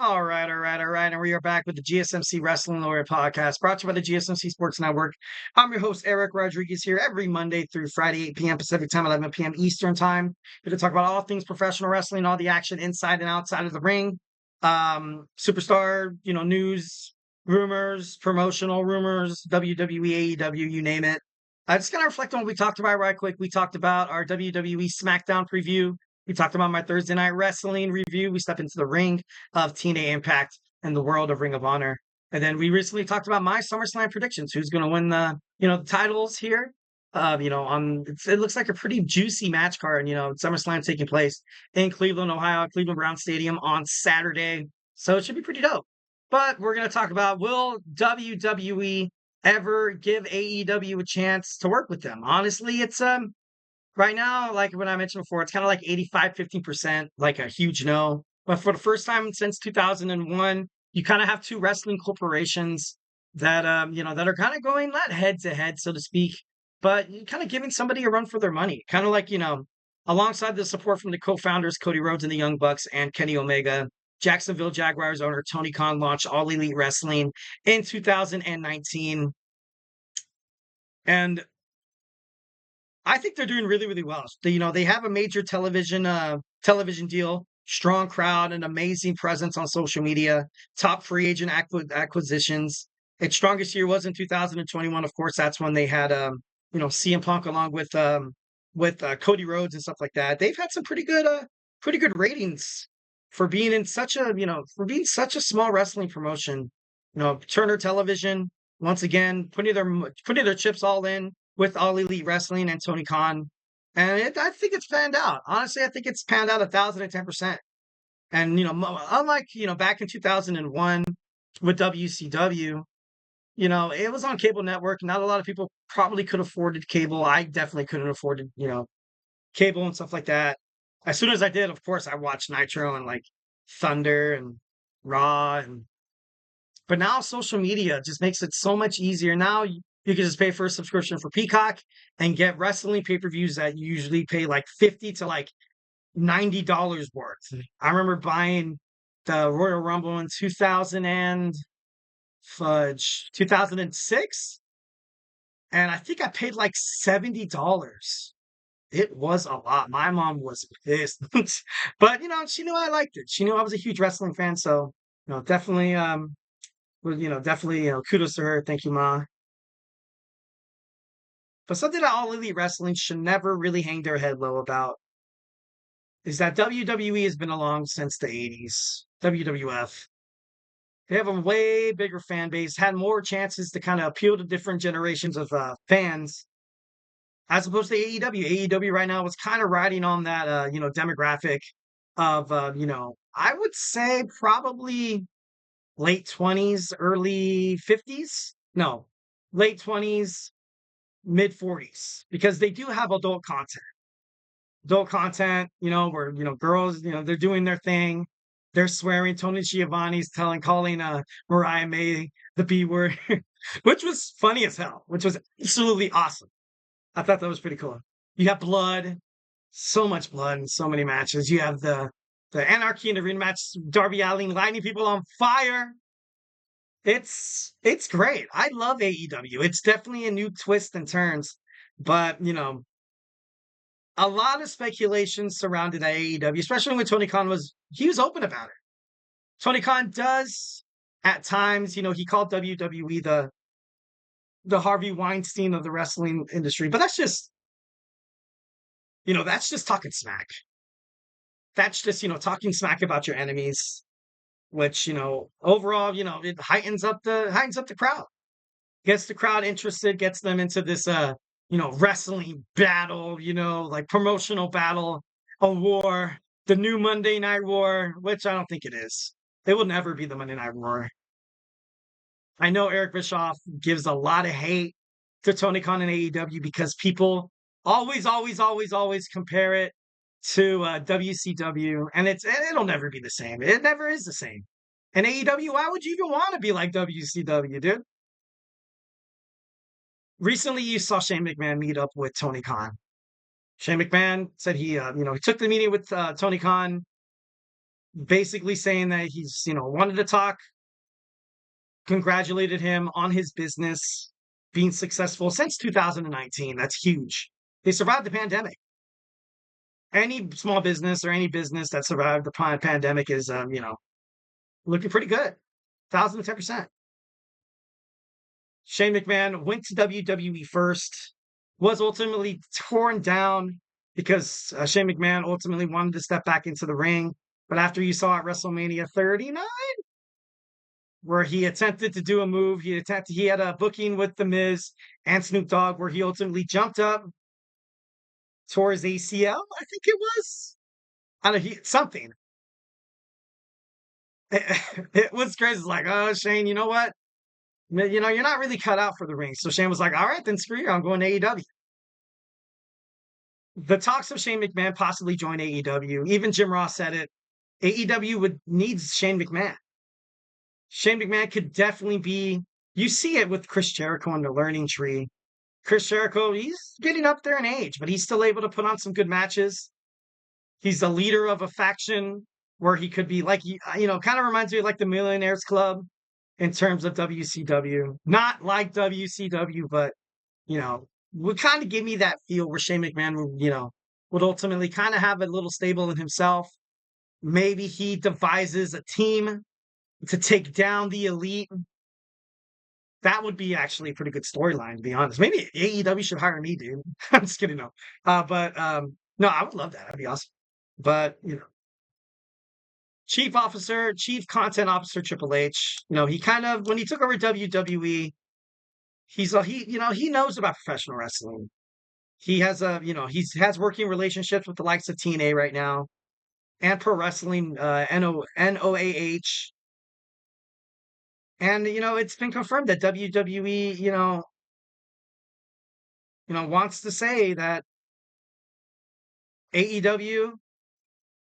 All right. And we are back with the GSMC Wrestling Laureate Podcast, brought to you by the GSMC Sports Network. I'm your host, Eric Rodriguez, here every Monday through Friday, 8 p.m. Pacific Time, 11 p.m. Eastern Time. Here to talk about all things professional wrestling, all the action inside and outside of the ring, superstar, news, rumors, promotional rumors, WWE, AEW, you name it. I just kind of reflect on what we talked about right quick. We talked about our WWE SmackDown preview. We talked about my Thursday Night Wrestling review. We step into the ring of TNA Impact and the world of Ring of Honor. And then we recently talked about my SummerSlam predictions. Who's going to win the titles here? It looks like a pretty juicy match card. SummerSlam taking place in Cleveland, Ohio, Cleveland Brown Stadium on Saturday. So it should be pretty dope. But we're going to talk about, will WWE ever give AEW a chance to work with them? Honestly, it's right now, like what I mentioned before, it's kind of like 85-15%, like a huge no. But for the first time since 2001, you kind of have two wrestling corporations that that are kind of going not head to head, so to speak, but you kind of giving somebody a run for their money. Kind of like, alongside the support from the co-founders, Cody Rhodes and the Young Bucks and Kenny Omega, Jacksonville Jaguars owner Tony Khan launched All Elite Wrestling in 2019. And I think they're doing really, really well. They have a major television deal, strong crowd, an amazing presence on social media, top free agent acquisitions. Its strongest year was in 2021. Of course, that's when they had CM Punk along with Cody Rhodes and stuff like that. They've had some pretty good ratings for being in such a small wrestling promotion. Turner Television, once again, putting their chips all in with All Elite Wrestling and Tony Khan. And I think it's panned out. Honestly, I think it's panned out 1,010%. And, unlike, back in 2001 with WCW, it was on cable network. Not a lot of people probably could afford cable. I definitely couldn't afford cable and stuff like that. As soon as I did, of course, I watched Nitro and like Thunder and Raw. But now social media just makes it so much easier. Now you can just pay for a subscription for Peacock and get wrestling pay-per-views that you usually pay like $50 to like $90 worth. I remember buying the Royal Rumble in 2006, and I think I paid like $70. It was a lot. My mom was pissed, but she knew I liked it. She knew I was a huge wrestling fan, so definitely kudos to her. Thank you, Ma. But something that All Elite Wrestling should never really hang their head low about is that WWE has been along since the 80s. WWF. They have a way bigger fan base, had more chances to kind of appeal to different generations of fans, as opposed to AEW. AEW right now was kind of riding on that, demographic of, I would say probably late 20s, early 50s. No, late 20s, mid 40s, because they do have adult content. Where girls, they're doing their thing. They're swearing. Tony Schiavone's calling Mariah May the B word, which was funny as hell, which was absolutely awesome. I thought that was pretty cool. You have blood, so much blood in so many matches. You have the Anarchy in the Ring match, Darby Allin lighting people on fire. It's great. I love AEW. It's definitely a new twist and turns, but a lot of speculation surrounded AEW, especially when Tony Khan was open about it. Tony Khan does at times, he called WWE the Harvey Weinstein of the wrestling industry, but that's just talking smack. That's just, talking smack about your enemies, which, overall, it heightens up the crowd. Gets the crowd interested, gets them into this wrestling battle, like promotional battle, a war, the new Monday Night War, which I don't think it is. It will never be the Monday Night War. I know Eric Bischoff gives a lot of hate to Tony Khan and AEW because people always compare it to WCW, and it'll never be the same. It never is the same. And AEW, why would you even want to be like WCW, dude? Recently, you saw Shane McMahon meet up with Tony Khan. Shane McMahon said he took the meeting with Tony Khan. basically saying that he's, wanted to talk, congratulated him on his business being successful since 2019. That's huge. They survived the pandemic. Any small business or any business that survived the pandemic is, looking pretty good. 1,010%. Shane McMahon went to WWE first, was ultimately torn down because Shane McMahon ultimately wanted to step back into the ring. But after you saw at WrestleMania 39, where he attempted to do a move, he had a booking with The Miz and Snoop Dogg where he ultimately jumped up towards ACL, I think it was. I don't know, something. It was crazy. It's like, oh, Shane, you know what? You're not really cut out for the ring. So Shane was like, all right, then screw you. I'm going to AEW. The talks of Shane McMahon possibly join AEW. Even Jim Ross said it. AEW needs Shane McMahon. Shane McMahon could definitely be. You see it with Chris Jericho on the learning tree. Chris Jericho, he's getting up there in age, but he's still able to put on some good matches. He's the leader of a faction where he could be like, kind of reminds me of like the Millionaires Club in terms of WCW. Not like WCW, but, would kind of give me that feel where Shane McMahon would ultimately kind of have a little stable in himself. Maybe he devises a team to take down the Elite. That would be actually a pretty good storyline, to be honest. Maybe AEW should hire me, dude. I'm just kidding, no. But no, I would love that. That'd be awesome. But Chief Content Officer Triple H. He kind of when he took over WWE, he knows about professional wrestling. He has he has working relationships with the likes of TNA right now and pro wrestling, NOAH. And it's been confirmed that WWE, wants to say that AEW,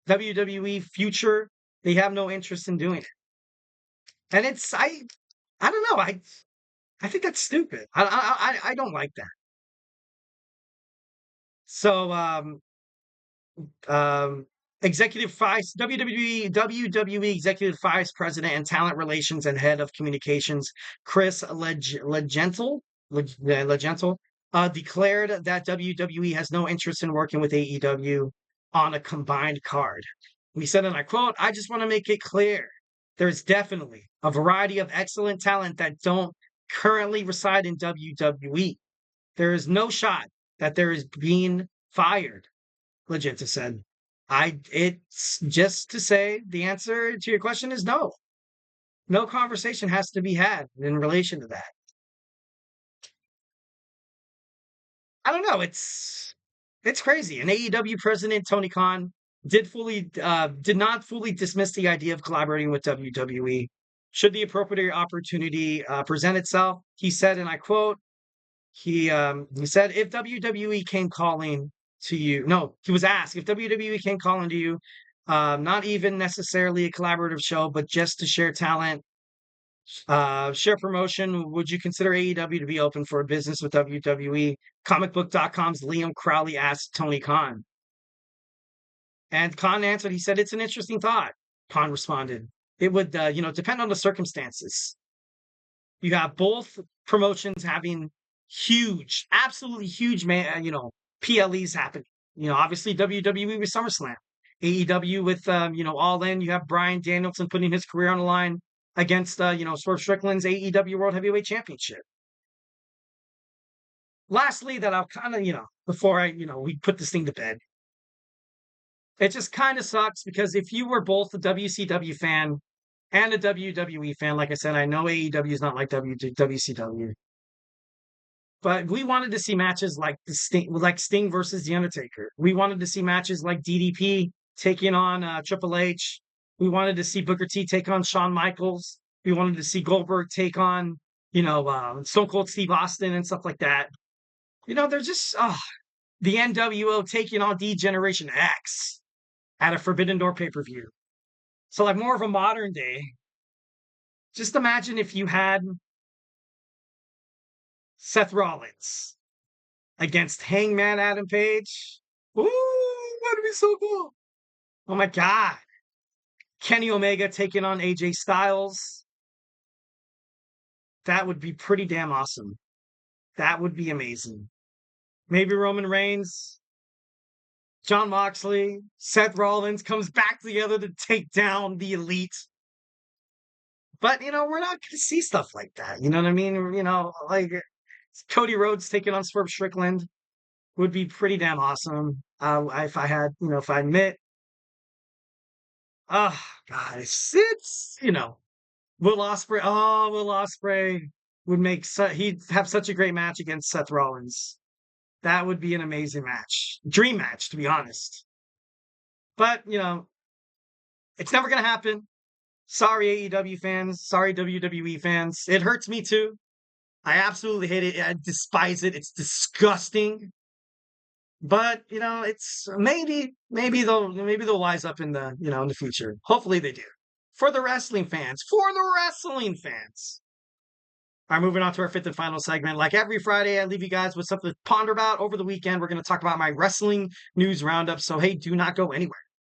WWE future, they have no interest in doing it. And I don't know, I think that's stupid. I don't like that. So Executive Vice WWE Executive Vice President and Talent Relations and Head of Communications Chris Legentle declared that WWE has no interest in working with AEW on a combined card. He said, and I quote, "I just want to make it clear, there's definitely a variety of excellent talent that don't currently reside in WWE. There is no shot that there is being fired," Legenta said. It's just to say the answer to your question is no. No conversation has to be had in relation to that. I don't know. It's crazy. And AEW president Tony Khan did not fully dismiss the idea of collaborating with WWE. Should the appropriate opportunity present itself, he said, and I quote, he said, if WWE came calling to you, no, he was asked if WWE came calling to you, not even necessarily a collaborative show, but just to share talent, share promotion, would you consider AEW to be open for a business with WWE? Comicbook.com's Liam Crowley asked Tony Khan. And Khan answered, he said, it's an interesting thought. Khan responded, it would, depend on the circumstances. You have both promotions having huge, absolutely huge, PLEs happening. Obviously WWE with SummerSlam, AEW with, All In. You have Bryan Danielson putting his career on the line against, Swerve Strickland's AEW World Heavyweight Championship. Lastly, that I'll kind of, before we put this thing to bed, it just kind of sucks because if you were both a WCW fan and a WWE fan, like I said, I know AEW is not like WCW. But we wanted to see matches like Sting versus The Undertaker. We wanted to see matches like DDP taking on Triple H. We wanted to see Booker T take on Shawn Michaels. We wanted to see Goldberg take on, Stone Cold Steve Austin and stuff like that. They're just the NWO taking on D-Generation X at a Forbidden Door pay-per-view. So like more of a modern day. Just imagine if you had Seth Rollins against Hangman Adam Page. Ooh, that'd be so cool. Oh my God. Kenny Omega taking on AJ Styles. That would be pretty damn awesome. That would be amazing. Maybe Roman Reigns, Jon Moxley, Seth Rollins comes back together to take down the Elite. But, we're not going to see stuff like that. You know what I mean? Like Cody Rhodes taking on Swerve Strickland would be pretty damn awesome. If I admit, oh, God, it's Will Ospreay. Oh, Will Ospreay would he'd have such a great match against Seth Rollins. That would be an amazing match. Dream match, to be honest. But, it's never going to happen. Sorry, AEW fans. Sorry, WWE fans. It hurts me too. I absolutely hate it. I despise it. It's disgusting. But, it's maybe they'll wise up in the future. Hopefully they do. For the wrestling fans. All right, moving on to our fifth and final segment. Like every Friday, I leave you guys with something to ponder about. Over the weekend, we're going to talk about my wrestling news roundup. So, hey, do not go anywhere.